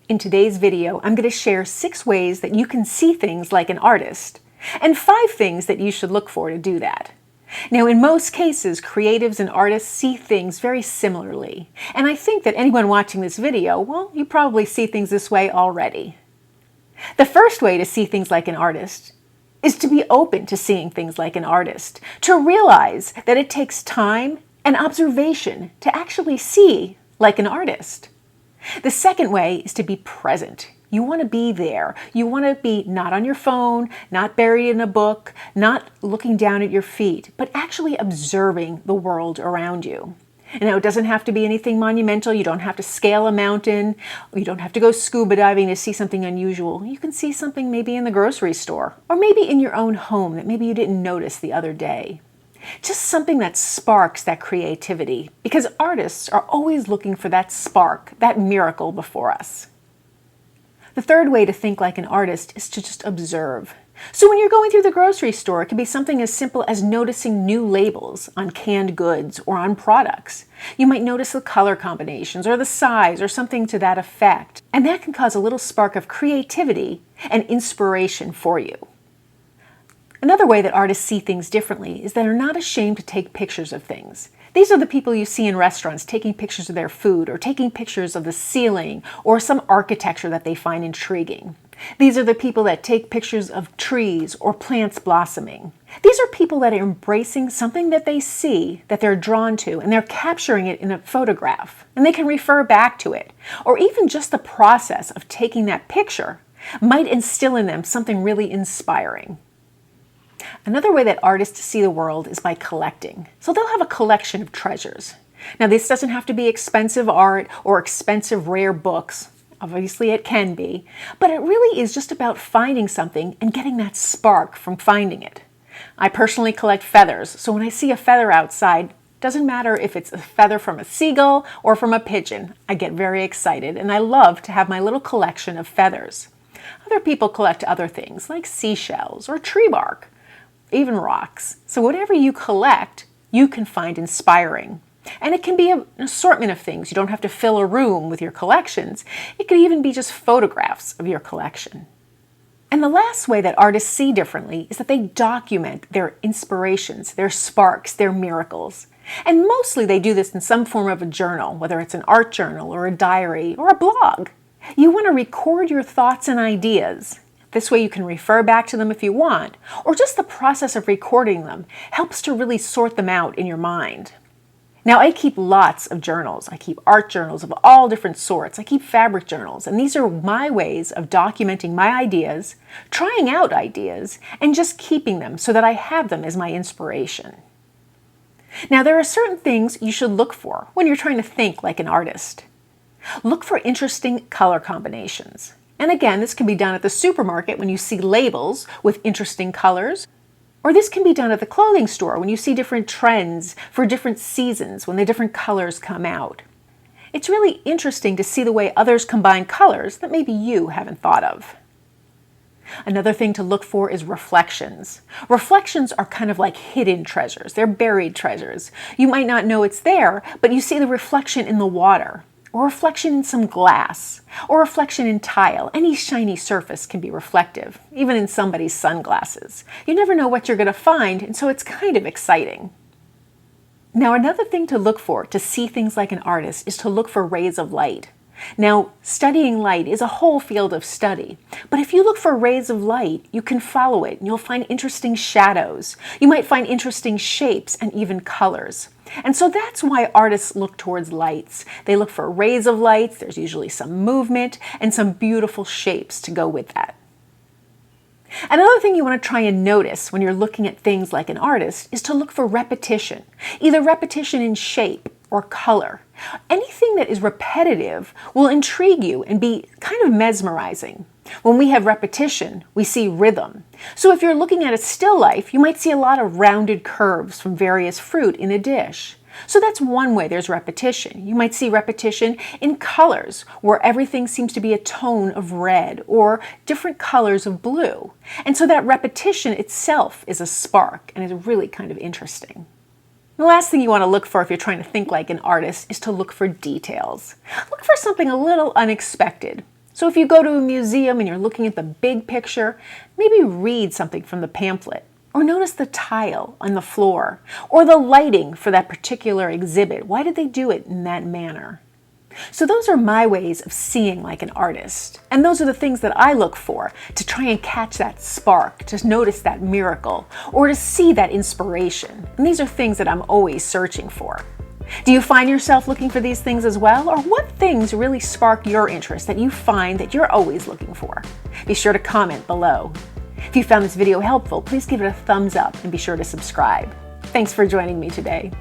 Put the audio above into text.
In today's video, I'm going to share 6 ways that you can see things like an artist, and 5 things that you should look for to do that. Now, in most cases, creatives and artists see things very similarly, and I think that anyone watching this video, well, you probably see things this way already. The first way to see things like an artist is to be open to seeing things like an artist, to realize that it takes time and observation to actually see like an artist. The second way is to be present. You want to be there. You want to be not on your phone, not buried in a book, not looking down at your feet, but actually observing the world around you. And now, it doesn't have to be anything monumental. You don't have to scale a mountain. You don't have to go scuba diving to see something unusual. You can see something maybe in the grocery store, or maybe in your own home that maybe you didn't notice the other day. Just something that sparks that creativity, because artists are always looking for that spark, that miracle before us. The third way to think like an artist is to just observe. So when you're going through the grocery store, it can be something as simple as noticing new labels on canned goods or on products. You might notice the color combinations or the size or something to that effect, and that can cause a little spark of creativity and inspiration for you. Another way that artists see things differently is they're not ashamed to take pictures of things. These are the people you see in restaurants taking pictures of their food or taking pictures of the ceiling or some architecture that they find intriguing. These are the people that take pictures of trees or plants blossoming. These are people that are embracing something that they see, that they're drawn to, and they're capturing it in a photograph. And they can refer back to it. Or even just the process of taking that picture might instill in them something really inspiring. Another way that artists see the world is by collecting. So they'll have a collection of treasures. Now, this doesn't have to be expensive art or expensive rare books. Obviously, it can be. But it really is just about finding something and getting that spark from finding it. I personally collect feathers, so when I see a feather outside, it doesn't matter if it's a feather from a seagull or from a pigeon. I get very excited, and I love to have my little collection of feathers. Other people collect other things, like seashells or tree bark, even rocks. So whatever you collect, you can find inspiring. And it can be an assortment of things. You don't have to fill a room with your collections. It could even be just photographs of your collection. And the last way that artists see differently is that they document their inspirations, their sparks, their miracles. And mostly they do this in some form of a journal, whether it's an art journal or a diary or a blog. You want to record your thoughts and ideas. This way you can refer back to them if you want, or just the process of recording them helps to really sort them out in your mind. Now, I keep lots of journals. I keep art journals of all different sorts. I keep fabric journals, and these are my ways of documenting my ideas, trying out ideas, and just keeping them so that I have them as my inspiration. Now, there are certain things you should look for when you're trying to think like an artist. Look for interesting color combinations. And again, this can be done at the supermarket when you see labels with interesting colors, or this can be done at the clothing store when you see different trends for different seasons when the different colors come out. It's really interesting to see the way others combine colors that maybe you haven't thought of. Another thing to look for is reflections. Reflections are kind of like hidden treasures. They're buried treasures. You might not know it's there, but you see the reflection in the water, or reflection in some glass, or reflection in tile. Any shiny surface can be reflective, even in somebody's sunglasses. You never know what you're going to find, and so it's kind of exciting. Now, another thing to look for to see things like an artist is to look for rays of light. Now, studying light is a whole field of study, but if you look for rays of light, you can follow it and you'll find interesting shadows. You might find interesting shapes and even colors. And so that's why artists look towards lights. They look for rays of light. There's usually some movement and some beautiful shapes to go with that. Another thing you want to try and notice when you're looking at things like an artist is to look for repetition, either repetition in shape or color. Anything that is repetitive will intrigue you and be kind of mesmerizing. When we have repetition, we see rhythm. So if you're looking at a still life, you might see a lot of rounded curves from various fruit in a dish. So that's one way there's repetition. You might see repetition in colors, where everything seems to be a tone of red or different colors of blue. And so that repetition itself is a spark and is really kind of interesting. The last thing you want to look for if you're trying to think like an artist is to look for details. Look for something a little unexpected. So if you go to a museum and you're looking at the big picture, maybe read something from the pamphlet, or notice the tile on the floor, or the lighting for that particular exhibit. Why did they do it in that manner? So those are my ways of seeing like an artist. And those are the things that I look for to try and catch that spark, to notice that miracle, or to see that inspiration. And these are things that I'm always searching for. Do you find yourself looking for these things as well? Or what things really spark your interest that you find that you're always looking for? Be sure to comment below. If you found this video helpful, please give it a thumbs up and be sure to subscribe. Thanks for joining me today.